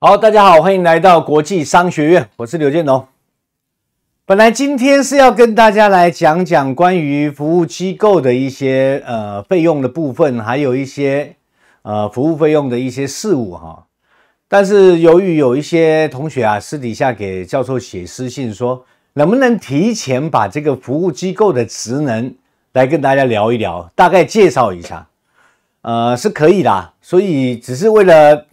好，大家好，欢迎来到国际商学院，我是刘建龙。本来今天是要跟大家来讲讲关于服务机构的一些费用的部分，还有一些服务费用的一些事务哈。但是由于有一些同学啊私底下给教授写私信说，能不能提前把这个服务机构的职能来跟大家聊一聊，大概介绍一下，是可以的，所以只是为了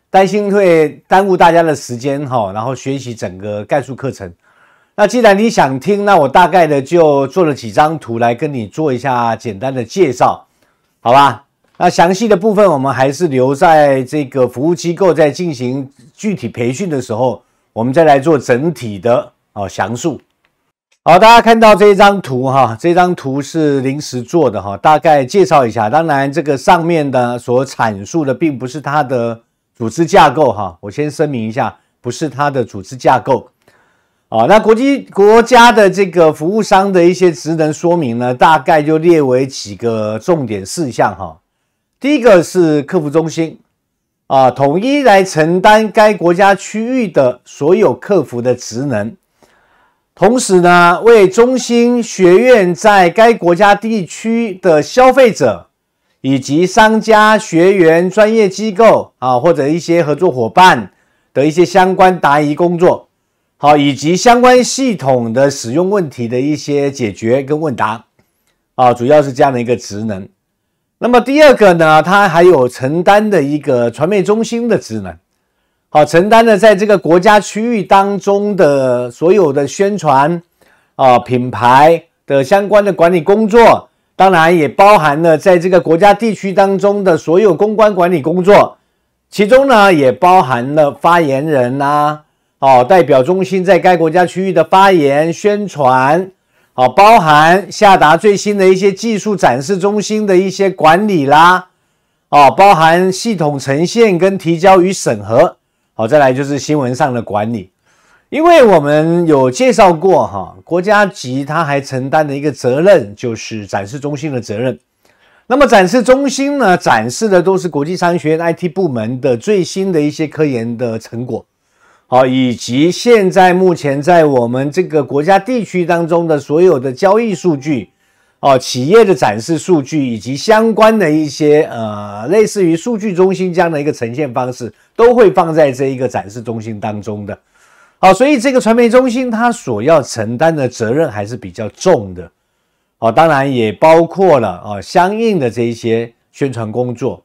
担心会耽误大家的时间哈，然后学习整个概述课程。那既然你想听，那我大概的就做了几张图来跟你做一下简单的介绍，好吧？那详细的部分我们还是留在这个服务机构在进行具体培训的时候，我们再来做整体的详述。好，大家看到这张图哈，这张图是临时做的哈，大概介绍一下。当然，这个上面的所阐述的并不是它的组织架构哈，我先声明一下，不是它的组织架构。那国家的这个服务商的一些职能说明呢，大概就列为几个重点事项哈。第一个是客服中心统一来承担该国家区域的所有客服的职能，同时呢，为中心学院在该国家地区的消费者以及商家、学员、专业机构或者一些合作伙伴的一些相关答疑工作，以及相关系统的使用问题的一些解决跟问答主要是这样的一个职能。那么第二个呢，它还有承担的一个传媒中心的职能，承担的在这个国家区域当中的所有的宣传品牌的相关的管理工作，当然也包含了在这个国家地区当中的所有公关管理工作，其中呢也包含了发言人代表中心在该国家区域的发言宣传，包含下达最新的一些技术展示中心的一些管理啦，包含系统呈现跟提交与审核，再来就是新闻上的管理。因为我们有介绍过国家级它还承担的一个责任就是展示中心的责任。那么展示中心呢，展示的都是国际商学院 IT 部门的最新的一些科研的成果，以及现在目前在我们这个国家地区当中的所有的交易数据，企业的展示数据，以及相关的一些类似于数据中心这样的一个呈现方式，都会放在这一个展示中心当中的。所以这个传媒中心它所要承担的责任还是比较重的。当然也包括了相应的这一些宣传工作，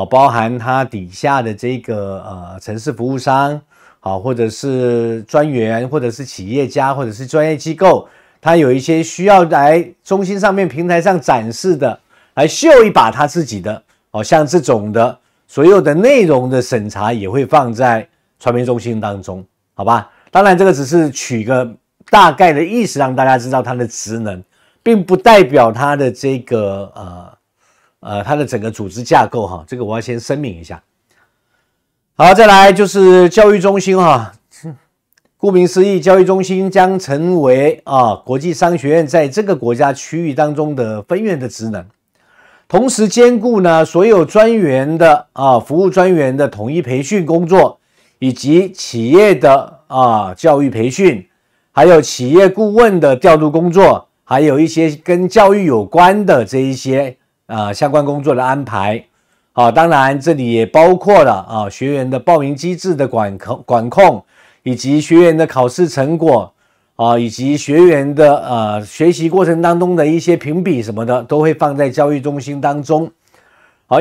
包含它底下的这个城市服务商，或者是专员，或者是企业家，或者是专业机构，它有一些需要来中心上面平台上展示的，来秀一把它自己的，像这种的所有的内容的审查也会放在传媒中心当中，好吧？当然这个只是取个大概的意思，让大家知道它的职能，并不代表它的这个它的整个组织架构这个我要先声明一下。好，再来就是教育中心顾名思义，教育中心将成为国际商学院在这个国家区域当中的分院的职能，同时兼顾呢所有专员的服务专员的统一培训工作，以及企业的教育培训，还有企业顾问的调度工作，还有一些跟教育有关的这一些相关工作的安排。当然这里也包括了学员的报名机制的管控，以及学员的考试成果以及学员的学习过程当中的一些评比什么的，都会放在教育中心当中。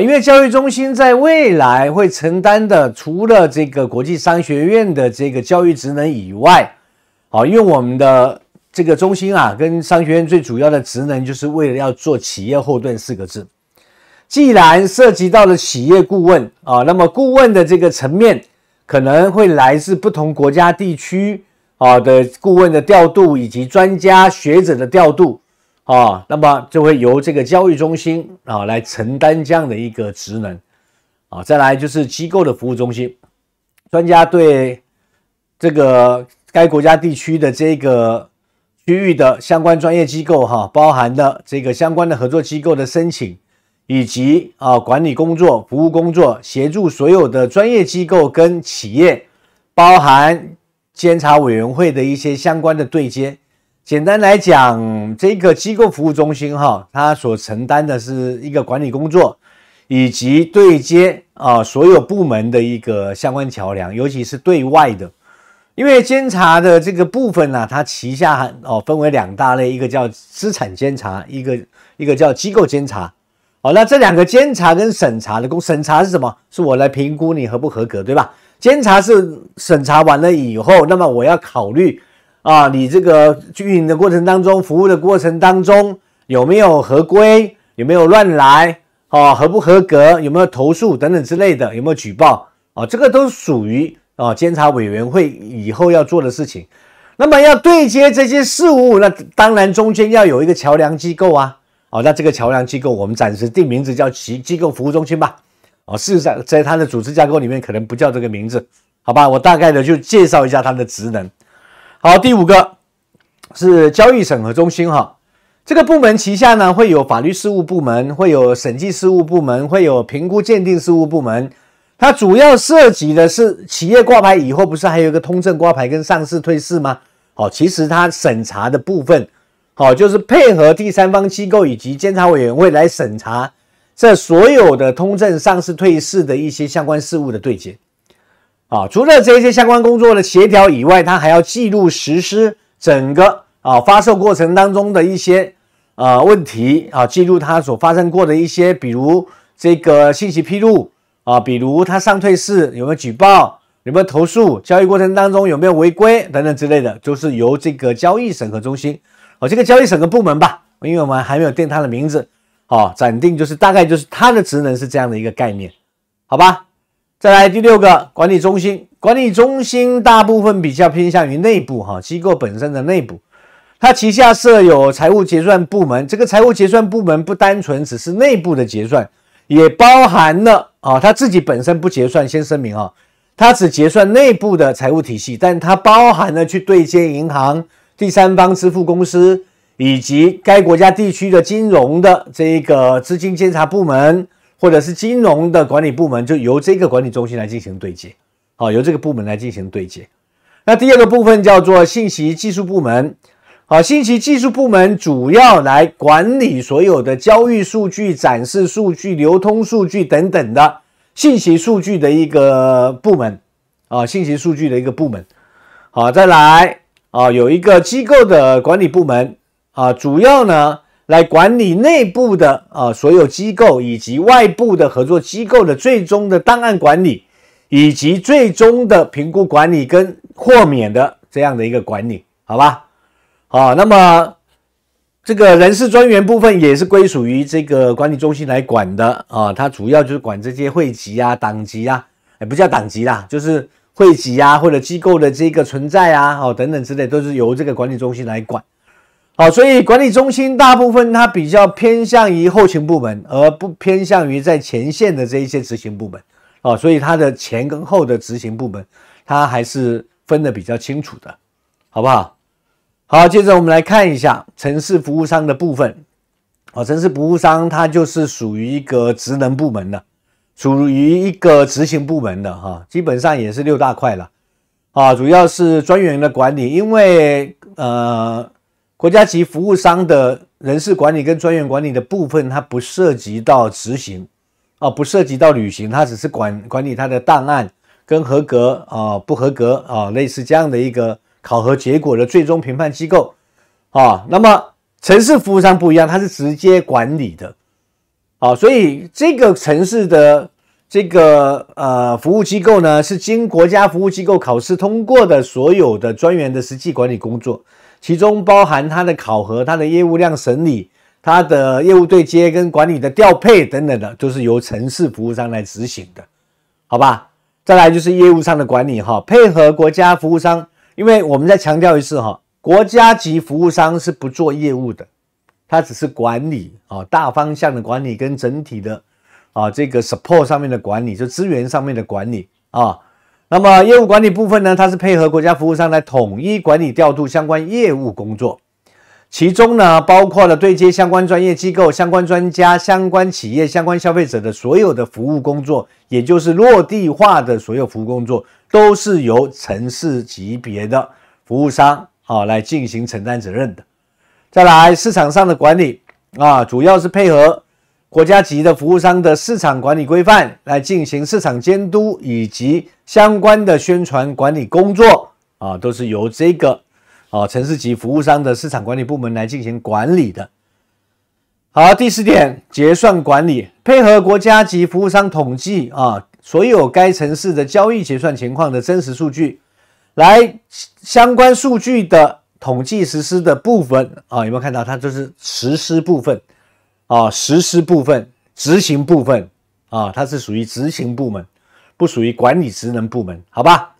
因为教育中心在未来会承担的，除了这个国际商学院的这个教育职能以外，因为我们的这个中心跟商学院最主要的职能就是为了要做企业后盾4个字。既然涉及到了企业顾问那么顾问的这个层面可能会来自不同国家地区的顾问的调度，以及专家学者的调度那么就会由这个教育中心来承担这样的一个职能再来就是机构的服务中心，专家对这个该国家地区的这个区域的相关专业机构包含了这个相关的合作机构的申请，以及管理工作、服务工作，协助所有的专业机构跟企业，包含监察委员会的一些相关的对接。简单来讲，这个机构服务中心它所承担的是一个管理工作，以及对接所有部门的一个相关桥梁，尤其是对外的。因为监察的这个部分呢，它旗下分为2大类，一个叫资产监察，一个叫机构监察。那这2个监察跟审查的审查是什么？是我来评估你合不合格，对吧？监察是审查完了以后，那么我要考虑你这个运营的过程当中，服务的过程当中有没有合规，有没有乱来，合不合格，有没有投诉等等之类的，有没有举报这个都属于监察委员会以后要做的事情。那么要对接这些事务，那当然中间要有一个桥梁机构啊。那这个桥梁机构我们暂时定名字叫机构服务中心吧。事实上在它的组织架构里面可能不叫这个名字，好吧？我大概的就介绍一下它的职能。好，第5个是交易审核中心这个部门旗下呢会有法律事务部门，会有审计事务部门，会有评估鉴定事务部门。它主要涉及的是企业挂牌以后，不是还有一个通证挂牌跟上市退市吗？其实它审查的部分就是配合第三方机构以及监察委员会来审查这所有的通证、上市退市的一些相关事务的对接。除了这些相关工作的协调以外，它还要记录实施整个发售过程当中的一些问题记录它所发生过的一些，比如这个信息披露比如它上退市有没有举报，有没有投诉，交易过程当中有没有违规等等之类的，就是由这个交易审核中心这个交易审核部门吧，因为我们还没有定它的名字暂定就是大概就是它的职能是这样的一个概念，好吧？再来第6个管理中心。管理中心大部分比较偏向于内部机构本身的内部，它旗下设有财务结算部门。这个财务结算部门不单纯只是内部的结算，也包含了它自己本身不结算，先声明它只结算内部的财务体系，但它包含了去对接银行、第三方支付公司以及该国家地区的金融的这个资金监察部门，或者是金融的管理部门，就由这个管理中心来进行对接。由这个部门来进行对接。那第2个部分叫做信息技术部门。信息技术部门主要来管理所有的交易数据、展示数据、流通数据等等的信息数据的一个部门信息数据的一个部门。再来有一个机构的管理部门主要呢来管理内部的所有机构以及外部的合作机构的最终的档案管理，以及最终的评估管理跟豁免的这样的一个管理，好吧？那么这个人事专员部分也是归属于这个管理中心来管的它主要就是管这些会籍党籍不叫党籍啦，就是会籍或者机构的这个存在等等之类，都是由这个管理中心来管。所以管理中心大部分它比较偏向于后勤部门，而不偏向于在前线的这一些执行部门。所以它的前跟后的执行部门，它还是分得比较清楚的，好不好？好，接着我们来看一下程式服务商的部分。程式服务商它就是属于一个职能部门的，属于一个执行部门的基本上也是6大块了主要是专员的管理，因为国家级服务商的人事管理跟专员管理的部分，它不涉及到执行不涉及到履行，它只是管理它的档案跟合格不合格类似这样的一个考核结果的最终评判机构那么程式服务商不一样，它是直接管理的所以这个程式的这个服务机构呢，是经国家服务机构考试通过的所有的专员的实际管理工作，其中包含它的考核、它的业务量审理、它的业务对接跟管理的调配等等的，都是由程式服务商来执行的，好吧？再来就是业务上的管理配合国家服务商，因为我们再强调一次国家级服务商是不做业务的，它只是管理大方向的管理跟整体的这个 support 上面的管理，就资源上面的管理那么业务管理部分呢，它是配合国家服务商来统一管理调度相关业务工作。其中呢，包括了对接相关专业机构、相关专家、相关企业、相关消费者的所有的服务工作，也就是落地化的所有服务工作，都是由城市级别的服务商来进行承担责任的。再来，市场上的管理主要是配合国家级的服务商的市场管理规范来进行市场监督以及相关的宣传管理工作都是由这个城市级服务商的市场管理部门来进行管理的。好，第4点，结算管理，配合国家级服务商统计所有该城市的交易结算情况的真实数据，来相关数据的统计实施的部分有没有看到？它就是实施部分实施部分、执行部分它是属于执行部门，不属于管理职能部门，好吧？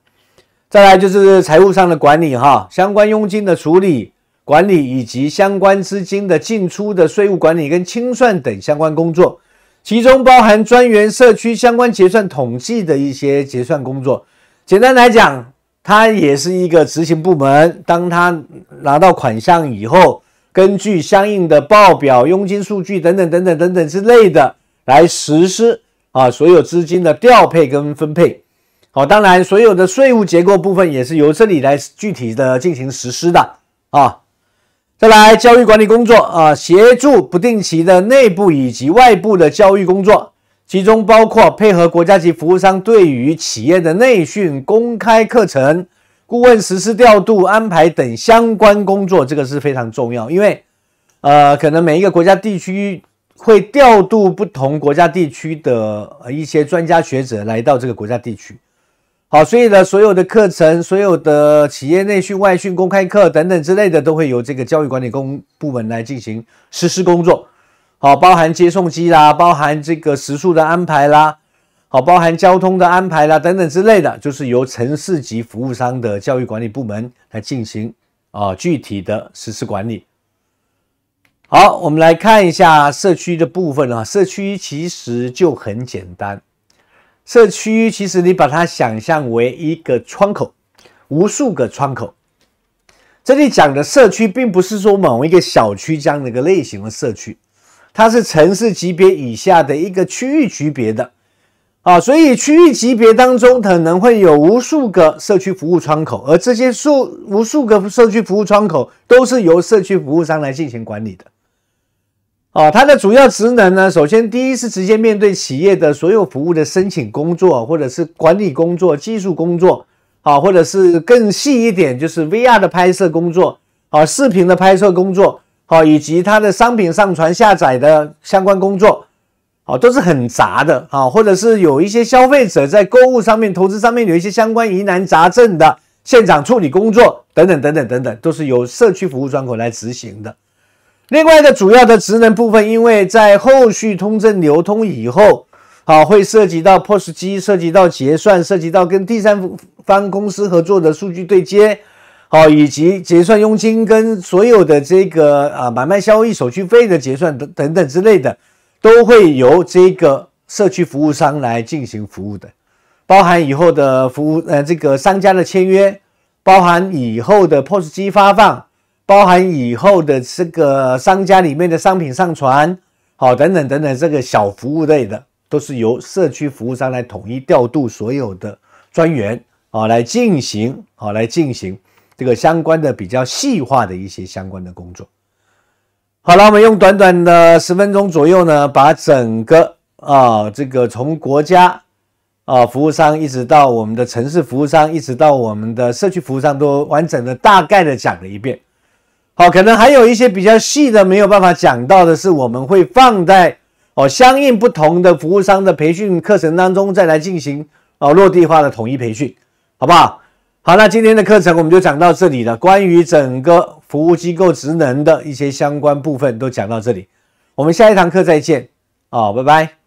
再来就是财务上的管理相关佣金的处理、管理以及相关资金的进出的税务管理跟清算等相关工作，其中包含专员社区相关结算统计的一些结算工作。简单来讲，它也是一个执行部门，当它拿到款项以后，根据相应的报表、佣金数据等等之类的来实施所有资金的调配跟分配。当然所有的税务结构部分也是由这里来具体的进行实施的再来，教育管理工作协助不定期的内部以及外部的教育工作，其中包括配合国家级服务商对于企业的内训、公开课程、顾问实施调度、安排等相关工作，这个是非常重要，因为可能每一个国家地区会调度不同国家地区的一些专家学者来到这个国家地区。所以呢，所有的课程、所有的企业内训、外训、公开课等等之类的，都会由这个教育管理部门来进行实施工作。包含接送机啦，包含这个食宿的安排啦，包含交通的安排啦，等等之类的，就是由城市级服务商的教育管理部门来进行具体的实施管理。好，我们来看一下社区的部分社区其实就很简单。社区其实你把它想象为一个窗口，无数个窗口。这里讲的社区并不是说某一个小区这样的一个类型的社区，它是城市级别以下的一个区域级别的所以区域级别当中可能会有无数个社区服务窗口，而这些无数个社区服务窗口都是由社区服务商来进行管理的。它的主要职能呢，首先第一是直接面对企业的所有服务的申请工作，或者是管理工作、技术工作或者是更细一点就是 VR 的拍摄工作视频的拍摄工作以及它的商品上传下载的相关工作都是很杂的或者是有一些消费者在购物上面、投资上面有一些相关疑难杂症的现场处理工作等等，都是由社区服务窗口来执行的。另外的主要的职能部分，因为在后续通证流通以后会涉及到 POS 机，涉及到结算，涉及到跟第三方公司合作的数据对接以及结算佣金跟所有的这个买卖交易手续费的结算等等之类的，都会由这个社区服务商来进行服务的，包含以后的服务这个商家的签约，包含以后的 POS 机发放，包含以后的这个商家里面的商品上传等等这个小服务类的，都是由社区服务商来统一调度所有的专员来进行这个相关的比较细化的一些相关的工作。好了，我们用短短的10分钟左右呢，把整个这个从国家服务商一直到我们的城市服务商，一直到我们的社区服务商，都完整的大概的讲了一遍。好，可能还有一些比较细的没有办法讲到的是，我们会放在相应不同的服务商的培训课程当中再来进行落地化的统一培训，好不好？好，那今天的课程我们就讲到这里了。关于整个服务机构职能的一些相关部分都讲到这里，我们下一堂课再见拜拜。